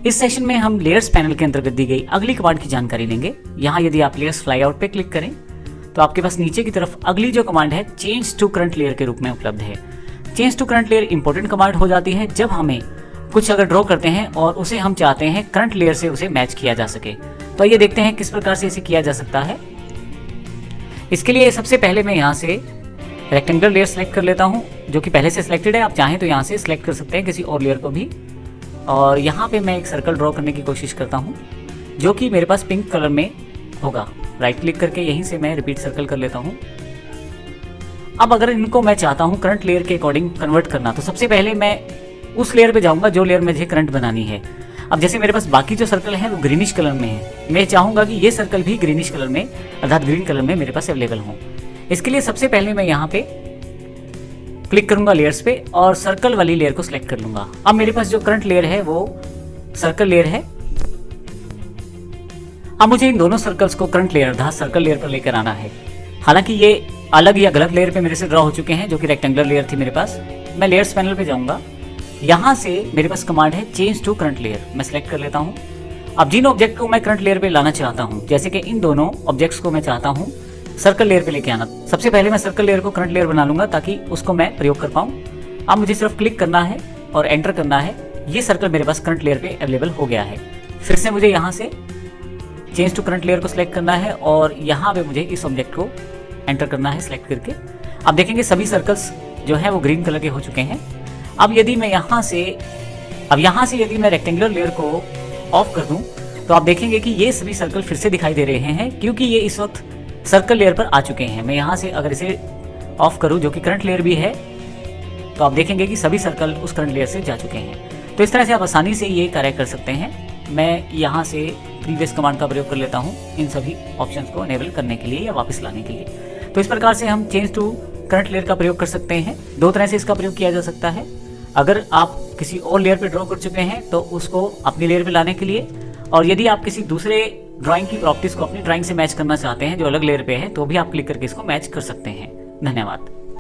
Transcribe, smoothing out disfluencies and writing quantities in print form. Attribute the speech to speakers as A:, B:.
A: इस सेशन में हम लेयर्स पैनल के अंतर्गत दी गई अगली कमांड की जानकारी लेंगे। यहाँ यदि आप लेयर्स फ्लाईआउट पे क्लिक करें तो आपके पास नीचे की तरफ अगली जो कमांड है चेंज टू करंट लेयर के रूप में उपलब्ध है। Change to current layer important command हो जाती है जब हमें कुछ अगर ड्रॉ करते हैं और उसे हम चाहते हैं करंट लेयर से उसे मैच किया जा सके। तो आइए देखते हैं किस प्रकार से इसे किया जा सकता है। इसके लिए सबसे पहले मैं यहाँ से रेक्टेंगुलर लेयर सेलेक्ट कर लेता हूँ जो कि पहले से सिलेक्टेड है। आप चाहें तो यहाँ से सिलेक्ट कर सकते हैं किसी और लेयर को भी। और यहाँ पे मैं एक सर्कल ड्रॉ करने की कोशिश करता हूँ जो कि मेरे पास पिंक कलर में होगा। राइट क्लिक करके यहीं से मैं रिपीट सर्कल कर लेता हूँ। अब अगर इनको मैं चाहता हूँ करंट लेयर के अकॉर्डिंग कन्वर्ट करना, तो सबसे पहले मैं उस लेयर पे जाऊँगा जो लेयर मुझे करंट बनानी है। अब जैसे मेरे पास बाकी जो सर्कल है वो ग्रीनिश कलर में है, मैं चाहूँगा कि ये सर्कल भी ग्रीनिश कलर में अर्थात ग्रीन कलर में मेरे पास अवेलेबल हो। इसके लिए सबसे पहले मैं यहाँ पे क्लिक करूंगा लेयर्स पे और सर्कल वाली लेयर को सिलेक्ट कर लूंगा। अब मेरे पास जो करंट लेयर है वो सर्कल लेयर है। अब मुझे इन दोनों सर्कल्स को करंट लेयर अर्थात सर्कल लेयर पर लेकर आना है। हालांकि ये अलग या गलत लेयर पे मेरे से ड्रॉ हो चुके हैं जो कि रेक्टेंगुलर लेयर थी मेरे पास। मैं लेयर्स पैनल पे जाऊंगा, यहाँ से मेरे पास कमांड है चेंज टू करंट लेयर, मैं सिलेक्ट कर लेता हूँ। अब जिन ऑब्जेक्ट को मैं करंट लेयर पे लाना चाहता हूँ, जैसे कि इन दोनों ऑब्जेक्ट्स को मैं चाहता हूँ सर्कल लेयर पे लेके आना, सबसे पहले मैं सर्कल लेयर को करंट लेयर बना लूंगा ताकि उसको मैं प्रयोग कर पाऊँ। अब मुझे सिर्फ क्लिक करना है और एंटर करना है। ये सर्कल मेरे पास करंट लेयर पे अवेलेबल हो गया है। फिर से मुझे यहाँ से चेंज टू करंट लेयर को सिलेक्ट करना है और यहाँ पे मुझे इस ऑब्जेक्ट को एंटर करना है सिलेक्ट करके। अब देखेंगे सभी सर्कल्स जो है वो ग्रीन कलर के हो चुके हैं। अब यदि मैं यहाँ से यदि मैं रेक्टेंगुलर लेयर को ऑफ कर दूं तो आप देखेंगे कि ये सभी सर्कल फिर से दिखाई दे रहे हैं क्योंकि ये इस वक्त सर्कल लेयर पर आ चुके हैं। मैं यहाँ से अगर इसे ऑफ करूँ जो कि करंट लेयर भी है तो आप देखेंगे कि सभी सर्कल उस करंट लेयर से जा चुके हैं। तो इस तरह से आप आसानी से ये कार्य कर सकते हैं। मैं यहाँ से प्रीवियस कमांड का प्रयोग कर लेता हूँ इन सभी ऑप्शंस को एनेबल करने के लिए या वापस लाने के लिए। तो इस प्रकार से हम चेंज टू करंट लेयर का प्रयोग कर सकते हैं। दो तरह से इसका प्रयोग किया जा सकता है। अगर आप किसी और लेयर पे ड्रॉ कर चुके हैं तो उसको अपनी लेयर पे लाने के लिए, और यदि आप किसी दूसरे ड्राइंग की प्रॉपर्टीज को अपनी ड्राइंग से मैच करना चाहते हैं जो अलग लेयर पे है तो भी आप क्लिक करके इसको मैच कर सकते हैं। धन्यवाद।